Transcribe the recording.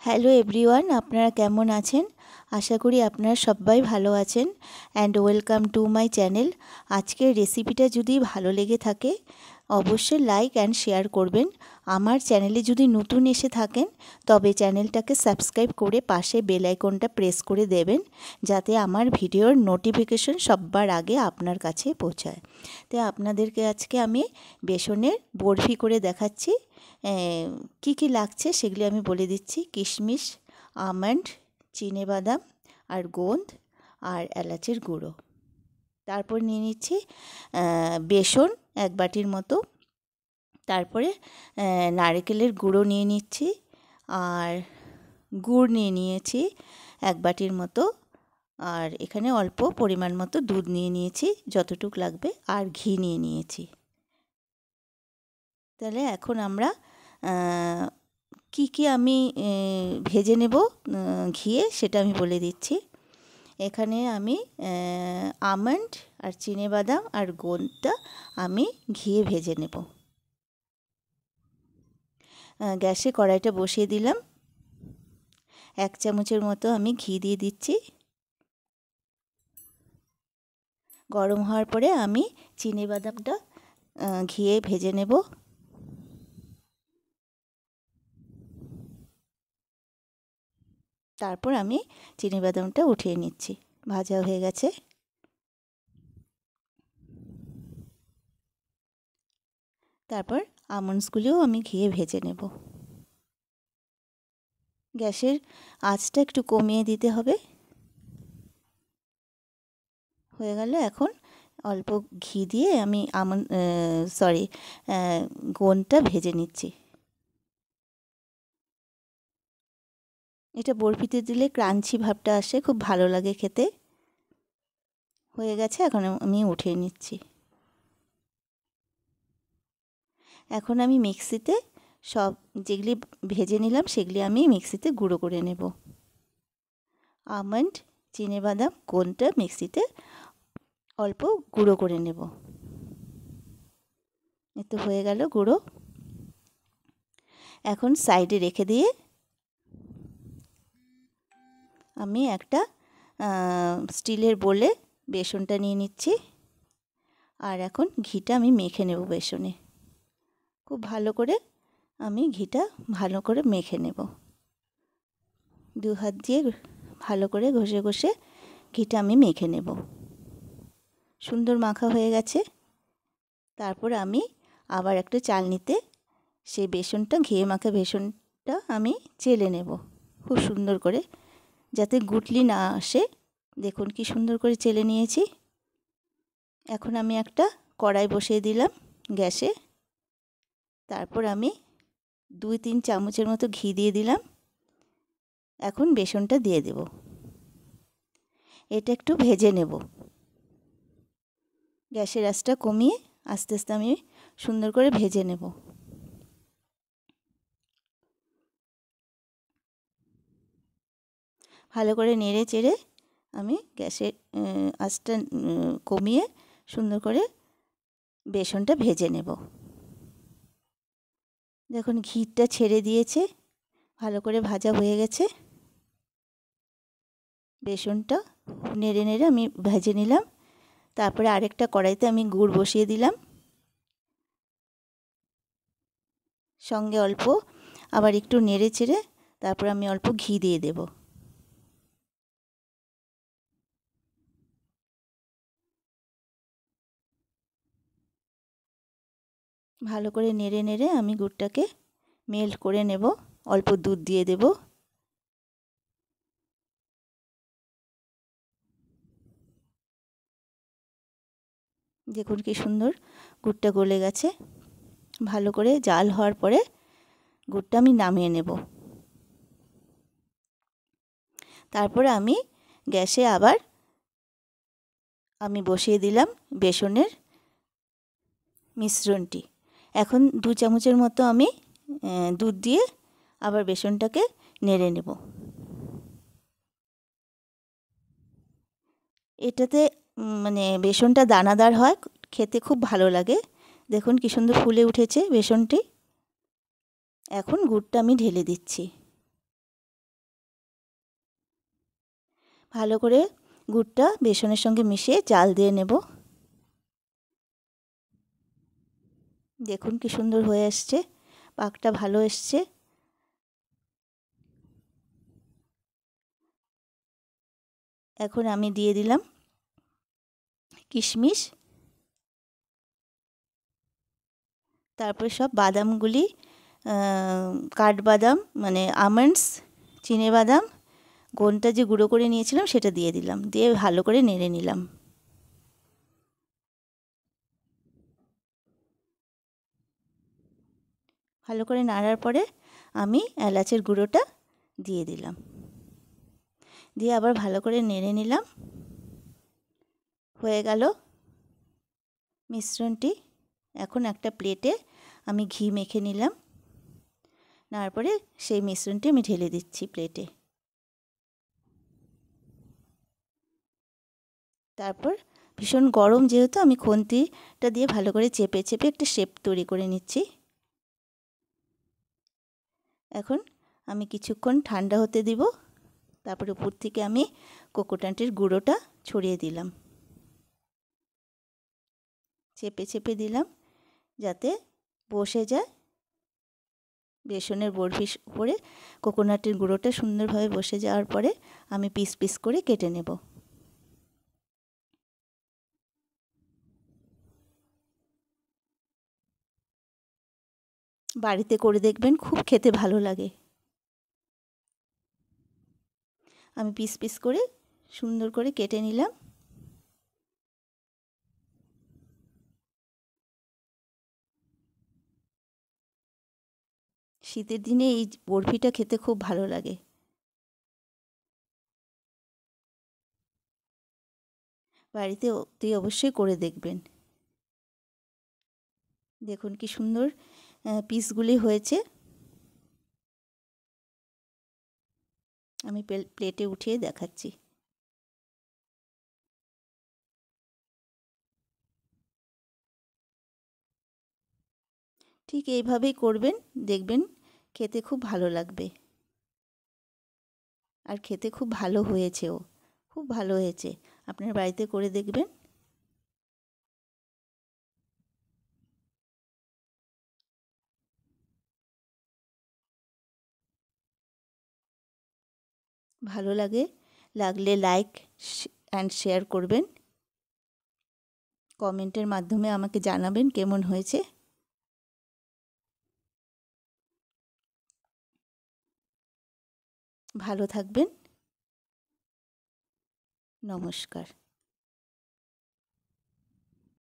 Hello everyone, আপনারা কেমন আছেন? আশা করি আপনারা সবাই ভালো আছেন and welcome to my channel. আজকের রেসিপিটা যদি ভালো লেগে থাকে অবশ্যই লাইক অ্যান্ড শেয়ার করবেন। আমার চ্যানেলে যদি নতুন এসে থাকেন তবে চ্যানেলটাকে সাবস্ক্রাইব করে পাশে বেল আইকনটা প্রেস করে দেবেন, যাতে আমার ভিডিওর নোটিফিকেশন সবার আগে আপনার কাছে পৌঁছায়। তো আপনাদেরকে আজকে আমি বেসনের বরফি করে দেখাচ্ছি। কি কি লাগছে সেগুলি আমি বলে দিচ্ছি। কিশমিশ, আমন্ড, চিনেবাদাম আর গোঁদ আর এলাচের গুঁড়ো। তারপর নিয়ে নিচ্ছি বেসন 1 বাটির মতো। তারপরে নারকেলের গুঁড়ো নিয়ে নিচ্ছি আর গুড় নিয়ে নিয়েছি 1 বাটির মতো। আর এখানে অল্প পরিমাণ মতো দুধ নিয়ে নিয়েছি যতটুকু লাগবে, আর ঘি নিয়ে নিয়েছি। তাহলে এখন আমরা কি আমি ভেজে নেব ঘিয়ে সেটা আমি বলে দিচ্ছি। এখানে আমি আমন্ড আর চিনেবাদাম আর গোঁদটা আমি ঘিয়ে ভেজে নেব। গ্যাসে কড়াইটা বসিয়ে দিলাম। 1 চামচের মতো আমি ঘি দিয়ে দিচ্ছি। গরম হওয়ার পরে আমি চিনেবাদামটা ঘিয়ে ভেজে নেব। তারপর আমি চিনিবাদামটা উঠিয়ে নিচ্ছি, ভাজা হয়ে গেছে। তারপর আমন্ডসগুলিও আমি ঘিয়ে ভেজে নেব। গ্যাসের আঁচটা একটু কমিয়ে দিতে হবে। হয়ে গেল। এখন অল্প ঘি দিয়ে আমি গোঁদটা ভেজে নিচ্ছি। এটা বরফিতে দিলে ক্রাঞ্চি ভাবটা আসে, খুব ভালো লাগে খেতে। হয়ে গেছে, এখন আমি উঠিয়ে নিচ্ছি। এখন আমি মিক্সিতে সব যেগুলি ভেজে নিলাম সেগুলি আমি মিক্সিতে গুঁড়ো করে নেব। আমন্ড, চিনেবাদাম, গোঁদটা মিক্সিতে অল্প গুঁড়ো করে নেব। এ তো হয়ে গেল গুঁড়ো। এখন সাইডে রেখে দিয়ে আমি একটা স্টিলের বোলে বেসনটা নিয়ে নিচ্ছি। আর এখন ঘিটা আমি মেখে নেব বেসনে। খুব ভালো করে আমি ঘিটা ভালো করে মেখে নেব। 2 হাত দিয়ে ভালো করে ঘষে ঘষে ঘিটা আমি মেখে নেব। সুন্দর মাখা হয়ে গেছে। তারপর আমি আবার একটা চালনিতে সেই বেসনটা, ঘিয়ে মাখা বেসনটা আমি চেলে নেব খুব সুন্দর করে, যাতে গুটলি না আসে। দেখুন কি সুন্দর করে চেলে নিয়েছি। এখন আমি একটা কড়াই বসিয়ে দিলাম গ্যাসে। তারপর আমি 2-3 চামচের মতো ঘি দিয়ে দিলাম। এখন বেসনটা দিয়ে দেব। এটা একটু ভেজে নেব। গ্যাসের আঁচটা কমিয়ে আস্তে আস্তে আমি সুন্দর করে ভেজে নেব। ভালো করে নেড়ে চেড়ে আমি গ্যাসের আঁচটা কমিয়ে সুন্দর করে বেসনটা ভেজে নেব। দেখুন ঘিটা ছেড়ে দিয়েছে, ভালো করে ভাজা হয়ে গেছে। বেসনটা নেড়ে নেড়ে আমি ভেজে নিলাম। তারপরে আরেকটা কড়াইতে আমি গুড় বসিয়ে দিলাম। সঙ্গে অল্প আবার একটু নেড়ে চেড়ে তারপর আমি অল্প ঘি দিয়ে দেব। ভালো করে নেড়ে নেড়ে আমি গুড়টাকে মেল্ট করে নেব। অল্প দুধ দিয়ে দেব। দেখুন কি সুন্দর গুড়টা গলে গেছে। ভালো করে জাল হওয়ার পরে গুড়টা আমি নামিয়ে নেব। তারপরে আমি গ্যাসে আবার আমি বসিয়ে দিলাম বেসনের মিশ্রণটি। এখন 2 চামচের মতো আমি দুধ দিয়ে আবার বেসনটাকে নেড়ে নেব। এটাতে মানে বেসনটা দানাদার হয়, খেতে খুব ভালো লাগে। দেখুন কি সুন্দর ফুলে উঠেছে বেসনটি। এখন গুড়টা আমি ঢেলে দিচ্ছি। ভালো করে গুড়টা বেসনের সঙ্গে মিশিয়ে জাল দিয়ে নেব। দেখুন কি সুন্দর হয়ে আসছে, পাকটা ভালো এসছে। এখন আমি দিয়ে দিলাম কিশমিশ, তারপরে সব বাদামগুলি, কাঠবাদাম মানে আমন্ডস, চিনেবাদাম, গোনটা যে গুঁড়ো করে নিয়েছিলাম সেটা দিয়ে দিলাম, দিয়ে ভালো করে নেড়ে নিলাম। ভালো করে নাড়ার পরে আমি এলাচের গুঁড়োটা দিয়ে দিলাম, দিয়ে আবার ভালো করে নেড়ে নিলাম। হয়ে গেল মিশ্রণটি। এখন একটা প্লেটে আমি ঘি মেখে নিলাম, তারপরে সেই মিশ্রণটি আমি ঢেলে দিচ্ছি প্লেটে। তারপর ভীষণ গরম যেহেতু আমি খুন্তিটা দিয়ে ভালো করে চেপে চেপে একটা শেপ তৈরি করে নিচ্ছি। এখন আমি কিছুক্ষণ ঠান্ডা হতে দিব, তারপরে উপর থেকে আমি কোকোনাটের গুঁড়োটা ছড়িয়ে দিলাম, চেপে চেপে দিলাম যাতে বসে যায়। বেসনের বরফির উপরে কোকোনাটের গুঁড়োটা সুন্দরভাবে বসে যাওয়ার পরে আমি পিস পিস করে কেটে নেব। বাড়িতে করে দেখবেন, খুব খেতে ভালো লাগে। আমি পিস পিস করে সুন্দর করে কেটে নিলাম। শীতের দিনে এই বরফিটা খেতে খুব ভালো লাগে। বাড়িতে অতি অবশ্যই করে দেখবেন। দেখুন কি সুন্দর পিসগুলি হয়েছে। আমি প্লেটে উঠিয়ে দেখাচ্ছি। ঠিক এইভাবেই করবেন, দেখবেন খেতে খুব ভালো লাগবে। আর খেতে খুব ভালো হয়েছেও, খুব ভালো হয়েছে। আপনার বাড়িতে করে দেখবেন। ভালো লাগলে লাইক অ্যান্ড শেয়ার করবেন। কমেন্টের মাধ্যমে আমাকে জানাবেন কেমন হয়েছে। ভালো থাকবেন। নমস্কার।